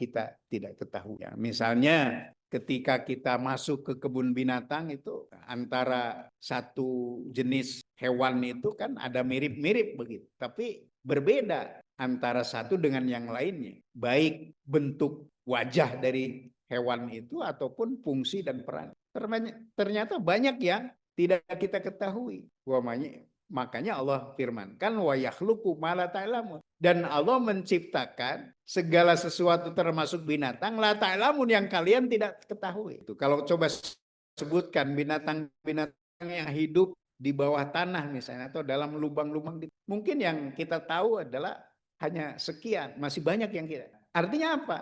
tidak ketahui. Ya, misalnya ketika kita masuk ke kebun binatang itu antara satu jenis hewan itu kan ada mirip-mirip begitu. Tapi berbeda antara satu dengan yang lainnya. Baik bentuk wajah dari hewan itu ataupun fungsi dan peran. Ternyata banyak yang tidak kita ketahui. Makanya Allah firmankan wa yakhluqu ma la ta'lamun. Dan Allah menciptakan segala sesuatu termasuk binatang la ta'lamun yang kalian tidak ketahui. Itu kalau coba sebutkan binatang-binatang yang hidup di bawah tanah misalnya atau dalam lubang-lubang, mungkin yang kita tahu adalah hanya sekian, masih banyak yang kita. Artinya apa?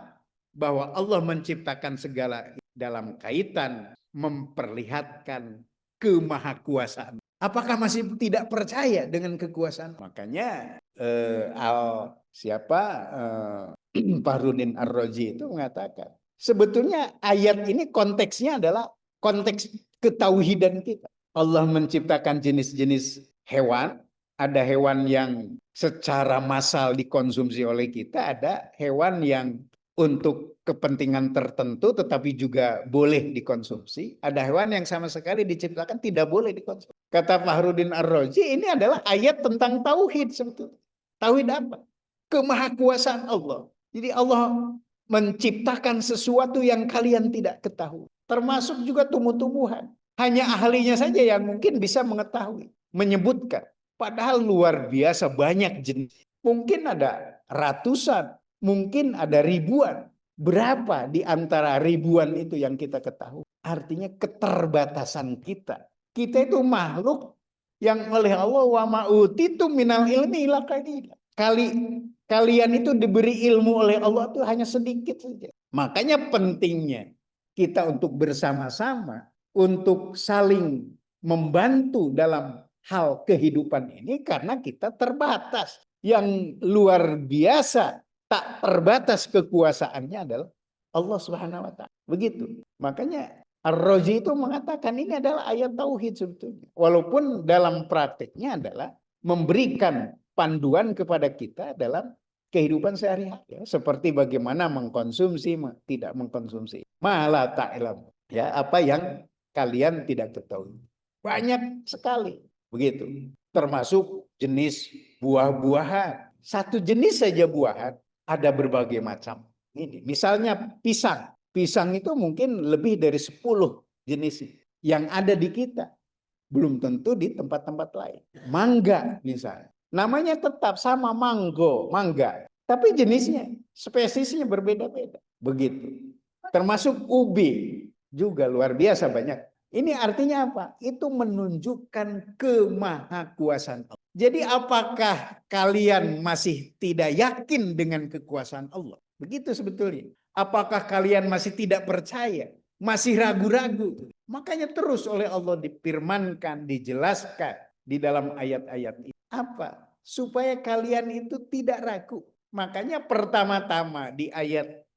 Bahwa Allah menciptakan segala dalam kaitan memperlihatkan kemahakuasaan. Apakah masih tidak percaya dengan kekuasaan? Makanya Fahrudin Ar-Razi itu mengatakan Sebetulnya ayat ini konteksnya adalah konteks ketauhidan kita. Allah menciptakan jenis-jenis hewan. Ada hewan yang secara massal dikonsumsi oleh kita. Ada hewan yang untuk kepentingan tertentu tetapi juga boleh dikonsumsi. Ada hewan yang sama sekali diciptakan tidak boleh dikonsumsi. Kata Fahrudin Ar-Razi, ini adalah ayat tentang tauhid sebetulnya. Tauhid apa? Kemahakuasaan Allah. Jadi Allah menciptakan sesuatu yang kalian tidak ketahui. Termasuk juga tumbuh-tumbuhan. Hanya ahlinya saja yang mungkin bisa mengetahui, menyebutkan. Padahal luar biasa banyak jenis. Mungkin ada ratusan, mungkin ada ribuan. Berapa di antara ribuan itu yang kita ketahui? Artinya keterbatasan kita. Kita itu makhluk yang oleh Allah wa ma'utitu minal ilmi ila qalila. Kalian itu diberi ilmu oleh Allah itu hanya sedikit saja. Makanya pentingnya kita untuk bersama-sama, untuk saling membantu dalam hal kehidupan ini karena kita terbatas. Yang luar biasa, tak terbatas kekuasaannya adalah Allah Subhanahu wa taala. Begitu. Makanya Ar-Razi itu mengatakan ini adalah ayat tauhid sebetulnya. Walaupun dalam prakteknya adalah memberikan panduan kepada kita dalam kehidupan sehari-hari, seperti bagaimana mengkonsumsi, tidak mengkonsumsi. Malah ta'lam, ya, apa yang kalian tidak ketahui. Banyak sekali begitu. Termasuk jenis buah-buahan. Satu jenis saja buahan ada berbagai macam. Ini misalnya pisang. Pisang itu mungkin lebih dari 10 jenis yang ada di kita. Belum tentu di tempat-tempat lain. Mangga misalnya. Namanya tetap sama mangga. Tapi jenisnya, spesiesnya berbeda-beda. Begitu. Termasuk ubi. Juga luar biasa banyak. Ini artinya apa? Itu menunjukkan kemahakuasaan Allah. Jadi apakah kalian masih tidak yakin dengan kekuasaan Allah? Begitu sebetulnya. Apakah kalian masih tidak percaya? Masih ragu-ragu? Makanya terus oleh Allah difirmankan, dijelaskan di dalam ayat-ayat ini. Apa? Supaya kalian itu tidak ragu. Makanya pertama-tama di ayat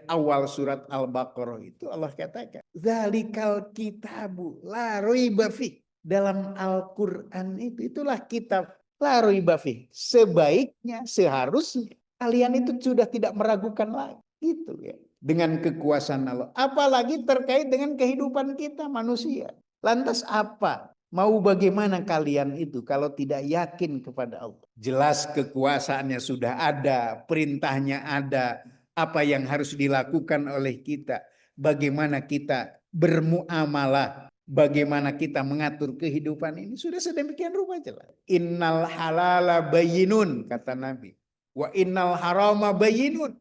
awal surat Al-Baqarah itu Allah katakan, "Dzalikal kitabu la raiba fi." Dalam Al-Qur'an itulah kitab la raiba fi. Sebaiknya, seharusnya kalian itu sudah tidak meragukan lagi. Itu ya. Dengan kekuasaan Allah. Apalagi terkait dengan kehidupan kita manusia. Lantas apa? Mau bagaimana kalian itu kalau tidak yakin kepada Allah? Jelas kekuasaannya sudah ada, perintahnya ada, apa yang harus dilakukan oleh kita, bagaimana kita bermuamalah, bagaimana kita mengatur kehidupan ini sudah sedemikian rupa jelas. Innal halala bayyinun, kata Nabi. Wa innal harama bayyinun.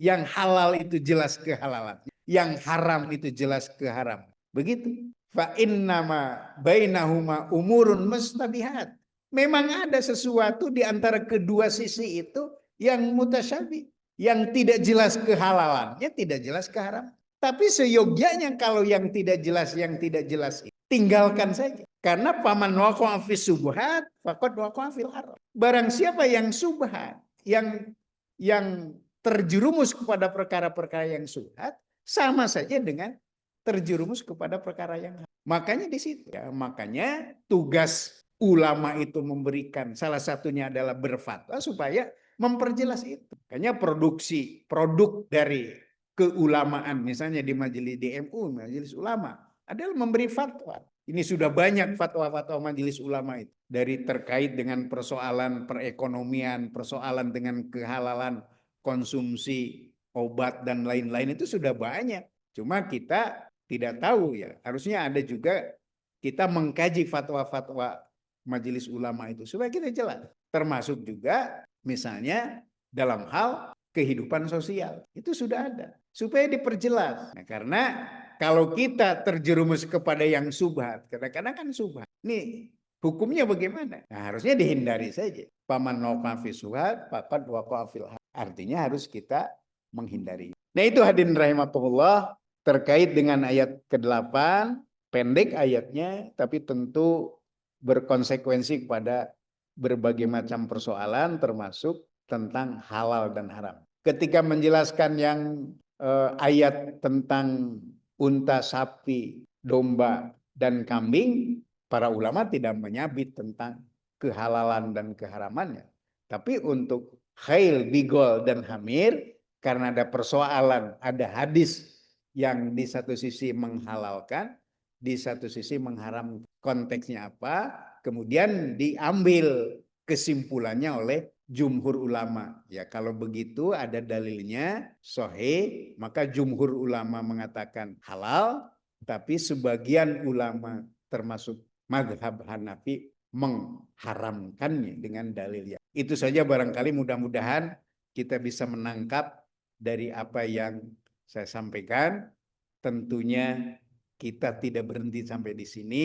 Yang halal itu jelas kehalalan, yang haram itu jelas keharam. Begitu. Fa innama bainahuma umurun mustabihat. Memang ada sesuatu di antara kedua sisi itu yang mutasyabih, yang tidak jelas kehalalannya, tidak jelas keharam. Tapi seyogyanya kalau yang tidak jelas tinggalkan saja. Karena paman waqa'a fi subhat faqad waqa'a fil haram. Barang siapa yang subhat, yang terjerumus kepada perkara-perkara yang subhat, sama saja dengan terjerumus kepada perkara yang haram. Makanya di situ ya, makanya tugas ulama itu memberikan, salah satunya adalah berfatwa supaya memperjelas itu. Makanya produk dari keulamaan, misalnya di majelis DMU, majelis ulama, adalah memberi fatwa. Ini sudah banyak fatwa-fatwa majelis ulama itu. Dari terkait dengan persoalan perekonomian, persoalan dengan kehalalan konsumsi obat dan lain-lain itu sudah banyak. Cuma kita tidak tahu ya. Harusnya ada juga kita mengkaji fatwa-fatwa majelis ulama itu supaya kita jelas. Termasuk juga misalnya dalam hal kehidupan sosial. Itu sudah ada. Supaya diperjelas. Nah, karena kalau kita terjerumus kepada yang subhat, kadang-kadang kan subhat. Nih, hukumnya bagaimana? Nah, harusnya dihindari saja. Paman waqa'a fi subhat, faqad waqa'a fil haram. Artinya harus kita menghindari. Nah, itu hadirin rahimakumullah terkait dengan ayat ke-8, pendek ayatnya, tapi tentu berkonsekuensi kepada berbagai macam persoalan termasuk tentang halal dan haram. Ketika menjelaskan yang ayat tentang unta, sapi, domba, dan kambing, para ulama tidak menyabit tentang kehalalan dan keharamannya. Tapi untuk khail, bigol, dan hamir, karena ada persoalan, ada hadis yang di satu sisi menghalalkan, di satu sisi mengharam. Konteksnya apa? Kemudian diambil kesimpulannya oleh jumhur ulama. Ya, kalau begitu ada dalilnya sahih, maka jumhur ulama mengatakan halal, tapi sebagian ulama termasuk mazhab Hanafi mengharamkannya dengan dalilnya. Itu saja barangkali, mudah-mudahan kita bisa menangkap dari apa yang saya sampaikan. Tentunya kita tidak berhenti sampai di sini.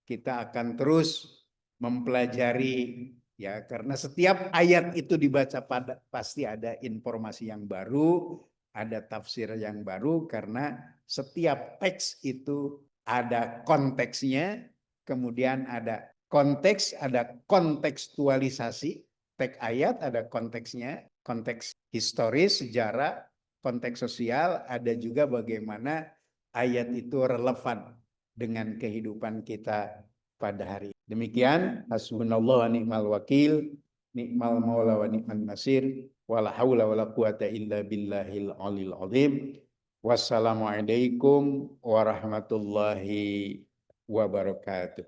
Kita akan terus mempelajari, ya, karena setiap ayat itu dibaca pasti ada informasi yang baru, ada tafsir yang baru, karena setiap teks itu ada konteksnya, kemudian ada konteks, ada kontekstualisasi. Teks ayat ada konteksnya, konteks historis, sejarah, konteks sosial, ada juga bagaimana ayat itu relevan dengan kehidupan kita pada hari ini. Demikian, hasbunallah wa ni'mal wakil, ni'mal maula wa ni'mal nasir, wala haula wala quwata illa billahil alil azim. Wassalamualaikum warahmatullahi wabarakatuh.